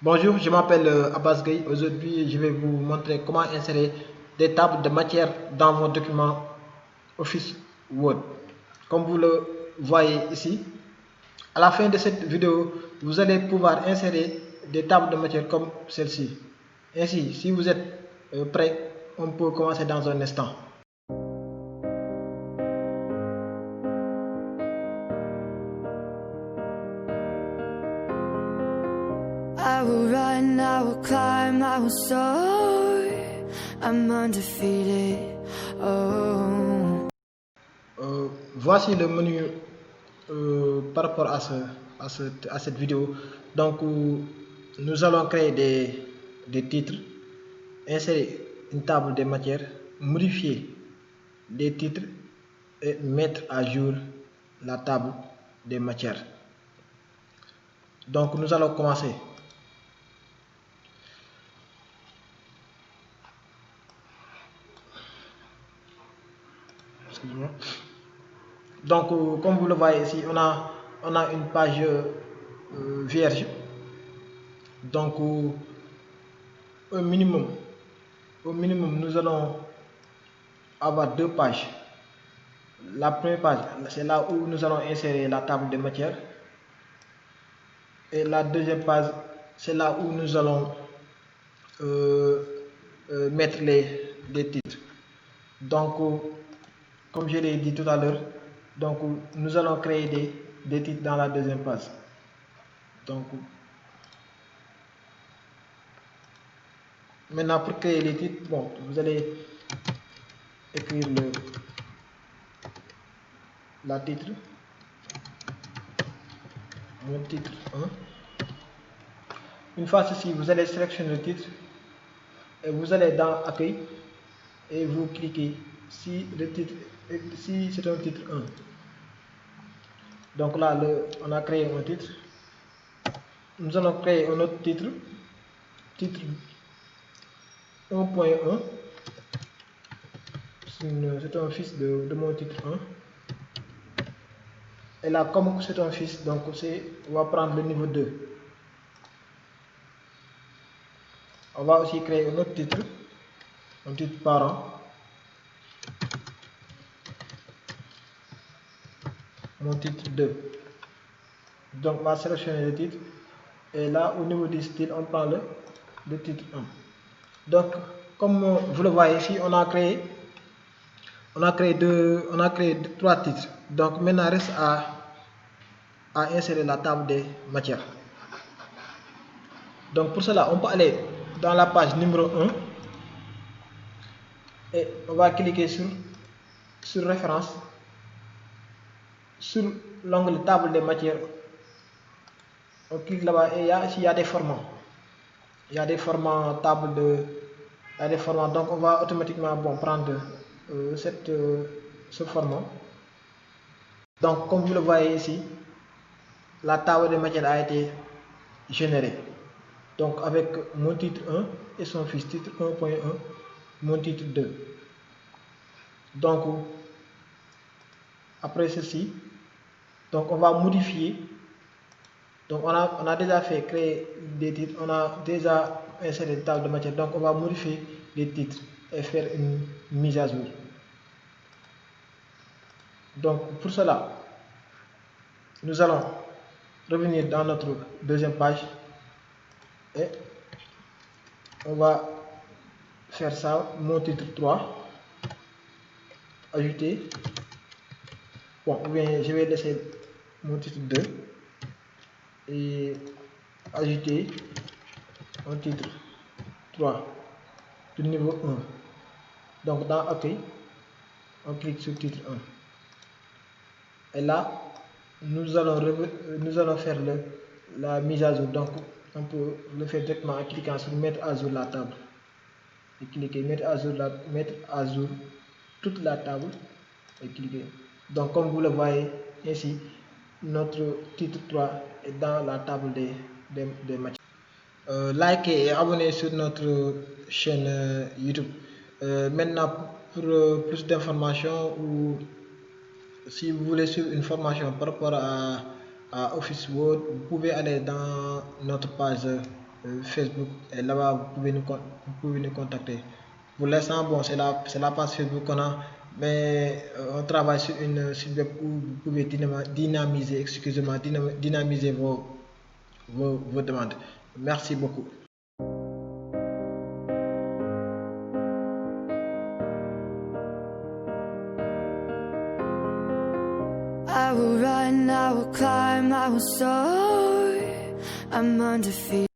Bonjour, je m'appelle Abbas Gueye. Aujourd'hui, je vais vous montrer comment insérer des tables de matière dans vos documents Office Word. Comme vous le voyez ici, à la fin de cette vidéo, vous allez pouvoir insérer des tables de matière comme celle-ci. Ainsi, si vous êtes prêt, on peut commencer dans un instant. I will run, I will climb, I will soar. I'm undefeated. Oh. Voici le menu par rapport à cette vidéo. Donc, nous allons créer des titres, insérer une table de matière, modifier des titres et mettre à jour la table des matières. Donc, nous allons commencer. Excusez-moi. Donc, comme vous le voyez ici, on a une page vierge. Donc, au minimum, nous allons avoir deux pages. La première page, c'est là où nous allons insérer la table de matière. Et la deuxième page, c'est là où nous allons mettre les titres. Donc, comme je l'ai dit tout à l'heure, donc nous allons créer des titres dans la deuxième page. Donc, maintenant pour créer les titres, bon, vous allez écrire la titre, mon titre 1. Une fois ceci, vous allez sélectionner le titre et vous allez dans Accueil et vous cliquez si c'est un titre 1. Donc là, on a créé un titre. Nous allons créer un autre titre, titre 1.1. C'est un fils de mon titre 1. Et là, comme c'est un fils, donc on va prendre le niveau 2. On va aussi créer un autre titre, un titre parent. Mon titre 2. Donc, on va sélectionner le titre. Et là, au niveau du style, on prend le titre 1. Donc, comme vous le voyez ici, on a créé trois titres. Donc, maintenant, reste à insérer la table des matières. Donc, pour cela, on peut aller dans la page numéro 1 et on va cliquer sur référence, sur l'onglet table des matières. On clique là-bas et il y a des formats. Il y a des formats donc on va automatiquement prendre ce format. Donc, comme vous le voyez ici, la table de matière a été générée. Donc, avec mon titre 1 et son fils, titre 1.1, mon titre 2. Donc, après ceci, donc on va modifier. Donc, on a déjà créé des titres, on a déjà inséré des tables de matière. Donc, on va modifier les titres et faire une mise à jour. Donc, pour cela, nous allons revenir dans notre deuxième page et on va faire ça, mon titre 3, ajouter, ou bien je vais laisser mon titre 2 et ajouter un titre 3 du niveau 1. Donc dans Accueil, on clique sur titre 1. Et là, nous allons faire la mise à jour. Donc on peut le faire directement en cliquant sur mettre à jour la table. Et cliquez mettre à jour toute la table et cliquez. Donc comme vous le voyez ici, notre titre 3 est dans la table des matières. Likez et abonnez sur notre chaîne YouTube. Maintenant, pour plus d'informations ou si vous voulez suivre une formation par rapport à Office Word, vous pouvez aller dans notre page Facebook et là-bas vous pouvez nous contacter. Pour l'instant, bon, c'est la page Facebook qu'on a, mais on travaille sur une site web où vous pouvez dynamiser vos demandes. Merci beaucoup. I will run, I will climb, I will soar. I'm undefeated.